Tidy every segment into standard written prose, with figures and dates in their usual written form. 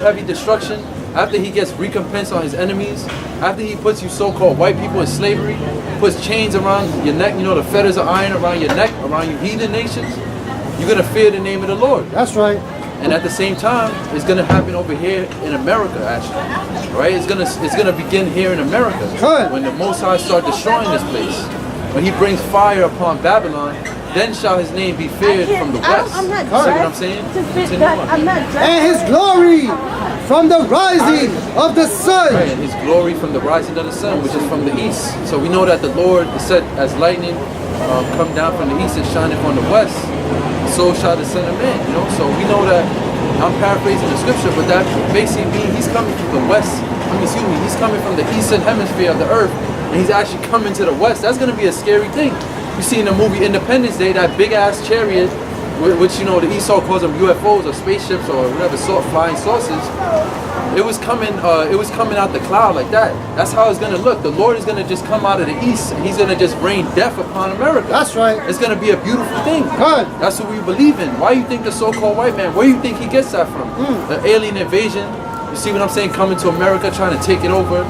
heavy destruction, after he gets recompense on his enemies, after he puts you so-called white people in slavery, puts chains around your neck, you know, the fetters of iron around your neck, around you heathen nations, you're going to fear the name of the Lord. That's right. And at the same time, it's going to happen over here in America, actually. Right? It's gonna begin here in America. Good. When the Most High start destroying this place. When he brings fire upon Babylon, then shall his name be feared from the west. I'm not See what I'm saying? I'm not dressed. And his glory from the rising of the sun. Right, and his glory from the rising of the sun, which is from the east. So we know that the Lord said, as lightning come down from the east and shineth on the west, so shall the Son of Man. You know, so we know that. I'm paraphrasing the scripture, but that basically means he's coming from the west. He's coming from the eastern hemisphere of the earth, and he's actually coming to the west. That's going to be a scary thing. You see in the movie Independence Day, that big ass chariot, which, you know, the Esau calls them UFOs or spaceships or whatever, flying saucers. It was coming out the cloud like that. That's how it's going to look. The Lord is going to just come out of the east, and he's going to just rain death upon America. That's right. It's going to be a beautiful thing. Good. That's what we believe in. Why you think the so-called white man, where you think he gets that from? The alien invasion. You see what I'm saying? Coming to America, trying to take it over.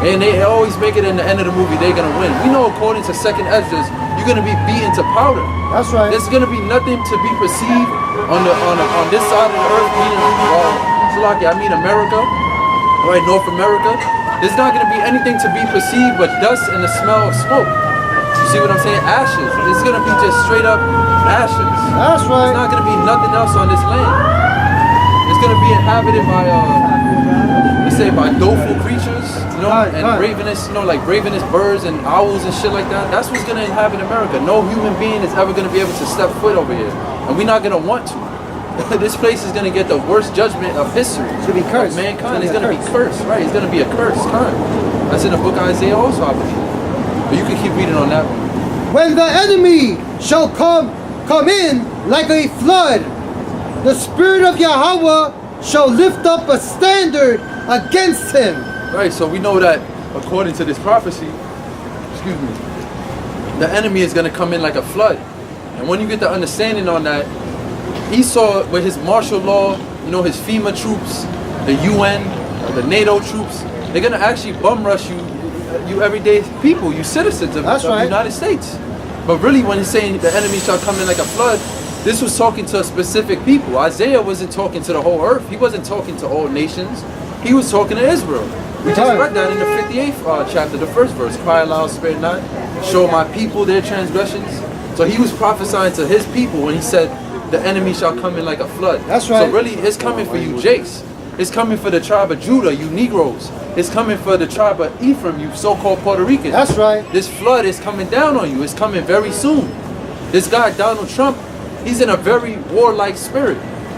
And they always make it in the end of the movie, they're going to win. We know according to second Esdras, you're going to be beaten to powder. That's right. There's going to be nothing to be perceived on this side of the earth, I mean America, right, North America. There's not going to be anything to be perceived but dust and the smell of smoke. You see what I'm saying? Ashes. It's going to be just straight up ashes. That's right. There's not going to be nothing else on this land. It's going to be inhabited by, let's say, by doleful creatures, you know, and ravenous, you know, like ravenous birds and owls and shit like that. That's what's going to inhabit America. No human being is ever going to be able to step foot over here. And we're not going to want to. This place is going to get the worst judgment of history. It's going to be cursed. Mankind is going to be cursed, right? It's going to be a cursed time. That's in the book of Isaiah also, I believe. But you can keep reading on that one. When the enemy shall come in like a flood, the Spirit of Yahawah shall lift up a standard against him. Right, so we know that according to this prophecy, the enemy is going to come in like a flood. And when you get the understanding on that, Esau, with his martial law, you know, his FEMA troops, the UN, the NATO troops, they're going to actually bum rush you everyday people, you citizens of the United States. But really, when he's saying the enemy shall come in like a flood, this was talking to specific people. Isaiah wasn't talking to the whole earth. He wasn't talking to all nations. He was talking to Israel. We just read that in the 58th chapter, the first verse. Cry aloud, spare not. Show my people their transgressions. So he was prophesying to his people when he said, the enemy shall come in like a flood. That's right. So really, it's coming for you Jakes. It's coming for the tribe of Judah, you Negroes. It's coming for the tribe of Ephraim, you so-called Puerto Ricans. That's right. This flood is coming down on you. It's coming very soon. This guy, Donald Trump, he's in a very warlike spirit.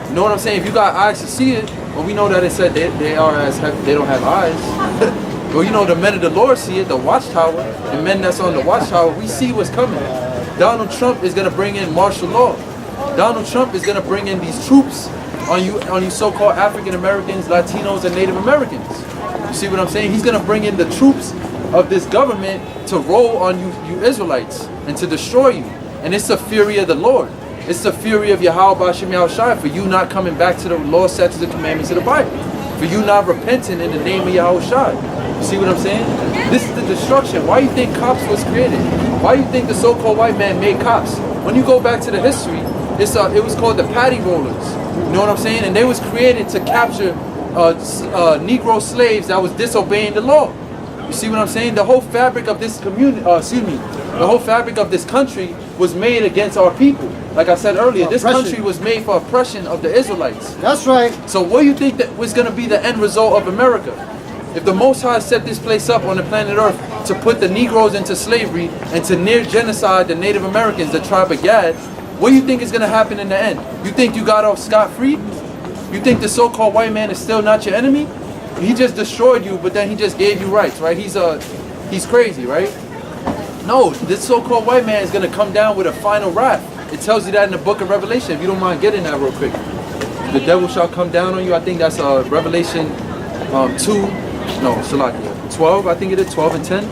You know what I'm saying? If you got eyes to see it, well, we know that it said they don't have eyes. Well, you know, the men of the Lord see it, the watchtower, and men that's on the watchtower, we see what's coming. Donald Trump is going to bring in martial law. Donald Trump is going to bring in these troops on you so-called African Americans, Latinos, and Native Americans. You see what I'm saying? He's going to bring in the troops of this government to roll on you Israelites and to destroy you. And it's the fury of the Lord. It's the fury of YAHWASHI for you not coming back to the law, statutes, and commandments of the Bible. For you not repenting in the name of YAHWASHI. You see what I'm saying? This is the destruction. Why you think cops was created? Why you think the so-called white man made cops? When you go back to the history, it was called the patty rollers. You know what I'm saying? And they was created to capture Negro slaves that was disobeying the law. You see what I'm saying? The whole fabric of this community, the whole fabric of this country was made against our people. Like I said earlier, this country was made for oppression of the Israelites. That's right. So what do you think that was going to be the end result of America? If the Most High set this place up on the planet Earth to put the Negroes into slavery and to near genocide the Native Americans, the tribe of Gad, what do you think is going to happen in the end? You think you got off scot-free? You think the so-called white man is still not your enemy? He just destroyed you, but then he just gave you rights, right? He's crazy, right? No, this so-called white man is going to come down with a final wrath. It tells you that in the book of Revelation, if you don't mind getting that real quick. The devil shall come down on you. I think that's Revelation 12, I think it is, 12 and 10.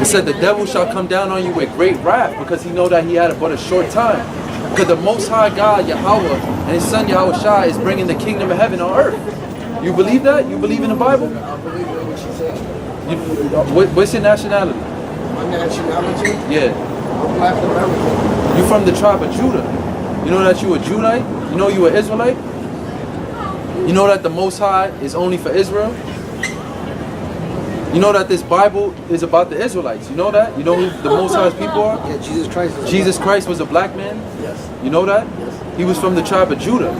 It said the devil shall come down on you with great wrath because he know that he had but a short time. Because the Most High God, Yahweh, and His Son Yahawashi is bringing the kingdom of heaven on earth. You believe that? You believe in the Bible? I believe in what she said. What's your nationality? My nationality? Yeah. I'm Black American. You from the tribe of Judah. You know that you a Judite? You know you an Israelite? You know that the Most High is only for Israel? You know that this Bible is about the Israelites. You know that? You know who the Most High's people are? Yeah, Jesus Christ. Jesus Christ was a black man? Yes. You know that? Yes. He was from the tribe of Judah.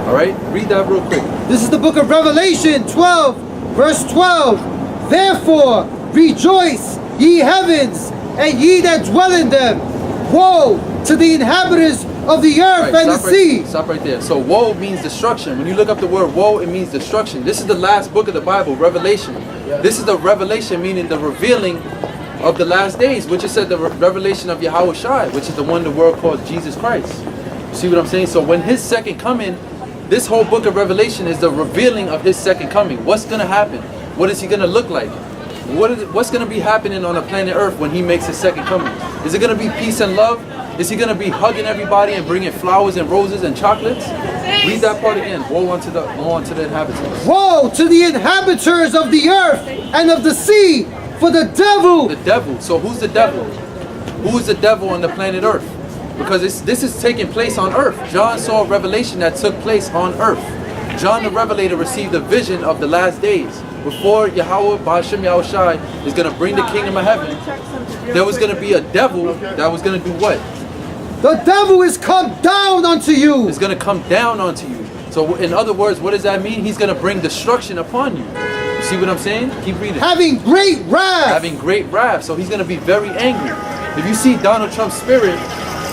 Alright? Read that real quick. This is the book of Revelation 12, verse 12. Therefore, rejoice, ye heavens, and ye that dwell in them. Woe to the inhabitants of the earth and the sea. Stop right there. So woe means destruction. When you look up the word woe, it means destruction. This is the last book of the Bible, Revelation. This is the revelation, meaning the revealing of the last days, which is said the revelation of Yahawashi, which is the one the world calls Jesus Christ. You see what I'm saying? So when His second coming, this whole book of Revelation is the revealing of His second coming. What's going to happen? What is He going to look like? What's going to be happening on the planet Earth when He makes His second coming? Is it going to be peace and love? Is He going to be hugging everybody and bringing flowers and roses and chocolates? Read that part again. Woe unto the inhabitants. Woe to the inhabitants of the earth and of the sea, for the devil. The devil. So who's the devil? Who is the devil on the planet Earth? Because this is taking place on earth. John saw a revelation that took place on earth. John the Revelator received a vision of the last days. Before Yahweh, BAHASHAM Yahawashi is going to bring the kingdom of heaven, there was going to be a devil that was going to do what? The devil is come down unto you. It's going to come down onto you. So in other words, what does that mean? He's going to bring destruction upon you. You see what I'm saying? Keep reading. Having great wrath. Having great wrath. So He's going to be very angry. If you see Donald Trump's spirit,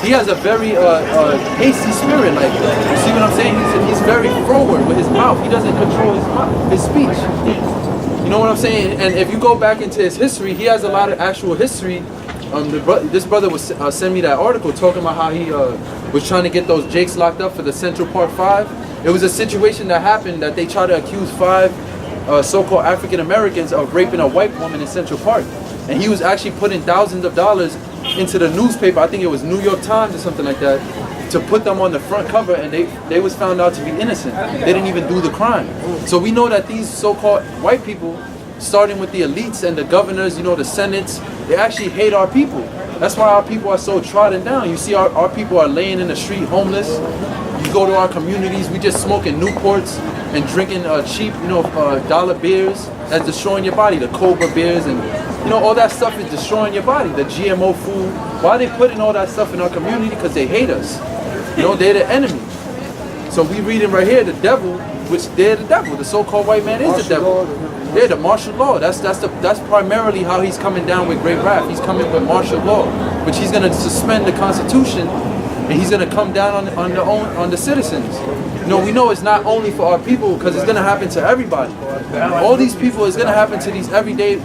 he has a very hasty spirit. Like, you see what I'm saying? He's very forward with his mouth. He doesn't control his speech. You know what I'm saying? And if you go back into his history, he has a lot of actual history. This brother was sent me that article talking about how he was trying to get those Jakes locked up for the Central Park 5. It was a situation that happened that they tried to accuse 5 so-called African Americans of raping a white woman in Central Park. And he was actually putting thousands of dollars into the newspaper, I think it was New York Times or something like that, to put them on the front cover, and they was found out to be innocent. They didn't even do the crime. So we know that these so-called white people, starting with the elites and the governors, you know, the senates, they actually hate our people. That's why our people are so trodden down. You see our people are laying in the street homeless. You go to our communities, we just smoking Newports and drinking cheap, you know, dollar beers that's destroying your body, the Cobra beers, and you know, all that stuff is destroying your body, the GMO food. Why are they putting all that stuff in our community? Because they hate us. You know, they're the enemy. So we reading right here, the devil, which they're the devil. The so-called white man is the devil. They're the martial law. That's primarily how he's coming down with great wrath. He's coming with martial law, which he's going to suspend the Constitution, and he's going to come down on the citizens. You know, we know it's not only for our people, because it's going to happen to everybody. All these people is going to happen to these everyday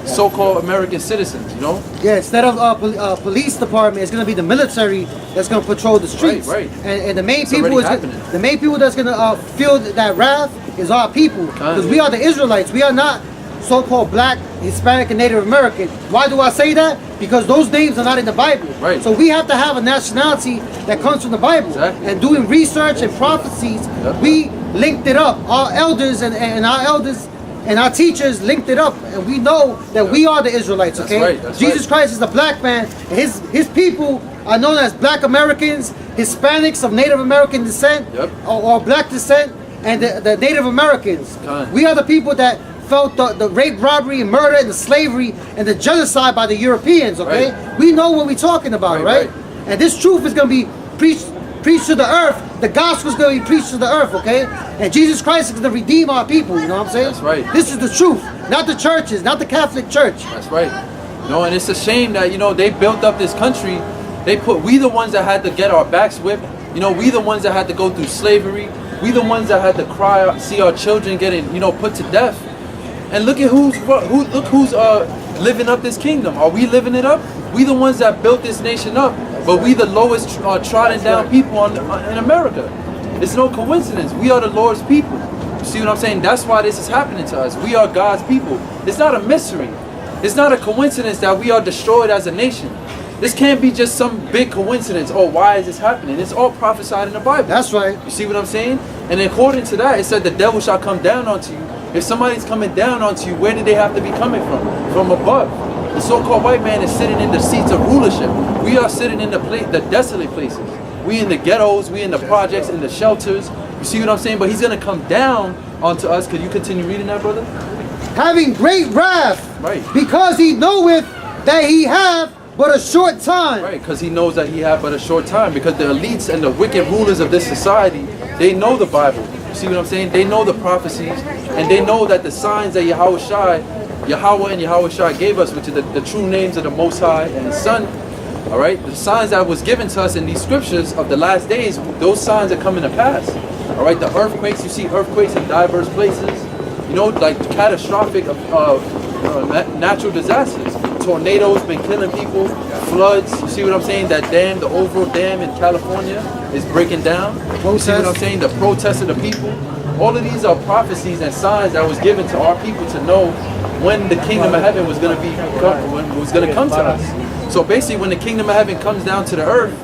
so-called American citizens, you know? Yeah, instead of police department, it's going to be the military that's going to patrol the streets. Right. And the main It's people already the main people that's going to feel that wrath is our people, because we are the Israelites. We are not so-called black, Hispanic, and Native American. Why do I say that? Because those names are not in the Bible. Right. So we have to have a nationality that comes from the Bible. Exactly. And doing research and prophecies, we linked it up. Our elders and our elders and our teachers linked it up, and we know that we are the Israelites. Okay, That's right, that's Jesus right. Christ is a black man. His people are known as Black Americans, Hispanics of Native American descent, or black descent, and the Native Americans. We are the people that felt the rape, robbery, and murder, and the slavery, and the genocide by the Europeans. Okay, we know what we're talking about, right? And this truth is going to be preached to the earth. The gospel is going to be preached to the earth, okay? And Jesus Christ is going to redeem our people, you know what I'm saying? That's right. This is the truth, not the churches, not the Catholic Church. That's right. You know, and it's a shame that, you know, they built up this country. We the ones that had to get our backs whipped. You know, we the ones that had to go through slavery. We the ones that had to cry, see our children getting, you know, put to death. And look at who's living up this kingdom. Are we living it up? We the ones that built this nation up. But we the lowest trodden down people in America. It's no coincidence. We are the Lord's people. You see what I'm saying? That's why this is happening to us. We are God's people. It's not a mystery. It's not a coincidence that we are destroyed as a nation. This can't be just some big coincidence. Oh, why is this happening? It's all prophesied in the Bible. That's right. You see what I'm saying? And according to that, it said the devil shall come down onto you. If somebody's coming down onto you, where did they have to be coming from? From above. The so-called white man is sitting in the seats of rulership. We are sitting in the desolate places. We in the ghettos, we in the projects, in the shelters. You see what I'm saying? But he's going to come down onto us. Could you continue reading that, brother? Having great wrath, right? Because he knoweth that he hath but a short time. Right, because he knows that he hath but a short time. Because the elites and the wicked rulers of this society, they know the Bible. You see what I'm saying? They know the prophecies, and they know that the signs that Yahawah and Yahawah gave us, which are the true names of the Most High and His Son. All right, the signs that was given to us in these scriptures of the last days, those signs are coming to pass. All right, the earthquakes, you see earthquakes in diverse places. You know, like catastrophic natural disasters. Tornadoes been killing people, floods. You see what I'm saying? That dam, the Oval Dam in California, is breaking down. You see what I'm saying? The protests of the people. All of these are prophecies and signs that was given to our people to know when the kingdom of heaven was going to come to us. So basically, when the kingdom of heaven comes down to the earth,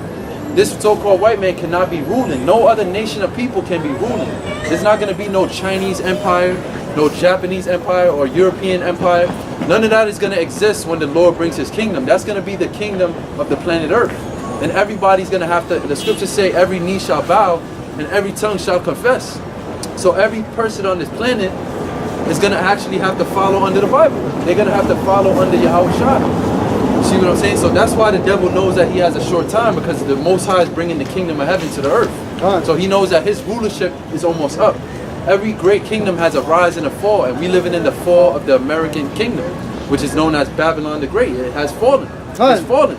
this so-called white man cannot be ruling. No other nation of people can be ruling. There's not going to be no Chinese empire, no Japanese empire, or European empire. None of that is going to exist when the Lord brings His kingdom. That's going to be the kingdom of the planet Earth. And everybody's going to have to, the scriptures say, every knee shall bow and every tongue shall confess. So every person on this planet is going to actually have to follow under the Bible. They're going to have to follow under Yahawah. You see what I'm saying? So that's why the devil knows that he has a short time, because the Most High is bringing the kingdom of heaven to the earth. So he knows that his rulership is almost up. Every great kingdom has a rise and a fall, and we living in the fall of the American kingdom, which is known as Babylon the Great. It has fallen. It's fallen.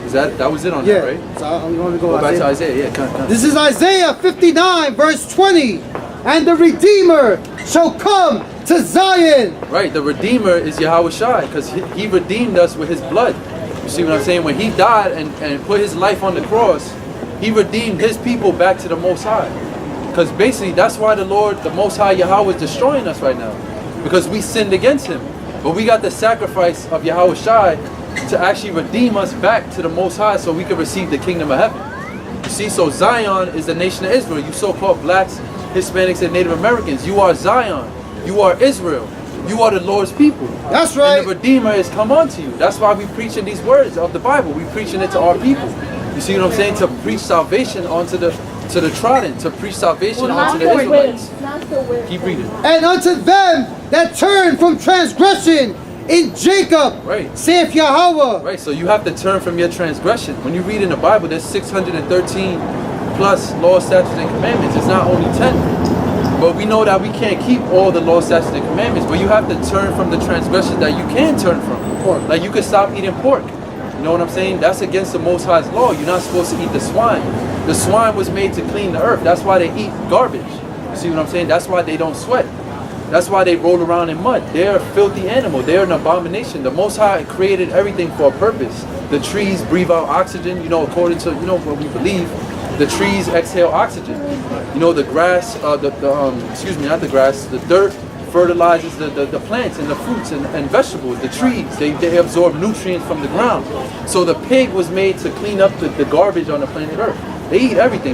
Is that was it on that, right? So we want to go back to Isaiah. Yeah, This is Isaiah 59, verse 20. And the Redeemer shall come to Zion. Right, the Redeemer is Yahawah, because he redeemed us with His blood. You see what I'm saying? When He died and put His life on the cross, He redeemed His people back to the Most High. Because basically that's why the Lord, the Most High Yahawah, is destroying us right now. Because we sinned against Him. But we got the sacrifice of Yahawah to actually redeem us back to the Most High so we can receive the kingdom of heaven. You see, so Zion is the nation of Israel. You so-called blacks, Hispanics, and Native Americans. You are Zion. You are Israel. You are the Lord's people. That's right. And the Redeemer is come unto you. That's why we preaching these words of the Bible. We preaching it to our people. You see what I'm saying? To preach salvation onto the trodden, to preach salvation onto the Israelites. Keep reading. And unto them that turn from transgression in Jacob, right, saith Yahawah. Right, so you have to turn from your transgression. When you read in the Bible, there's 613 plus laws, statutes, and commandments. It's not only 10. But we know that we can't keep all the laws, statutes, and commandments. But you have to turn from the transgression that you can turn from. Pork. Like you can stop eating pork. You know what I'm saying? That's against the Most High's law. You're not supposed to eat the swine. The swine was made to clean the earth. That's why they eat garbage. You see what I'm saying? That's why they don't sweat. That's why they roll around in mud. They're a filthy animal. They're an abomination. The Most High created everything for a purpose. The trees breathe out oxygen, you know, according to, you know, what we believe. The trees exhale oxygen. You know, the grass, excuse me, not the grass, the dirt fertilizes the plants and the fruits and vegetables. The trees, they absorb nutrients from the ground. So the pig was made to clean up the garbage on the planet Earth. They eat everything.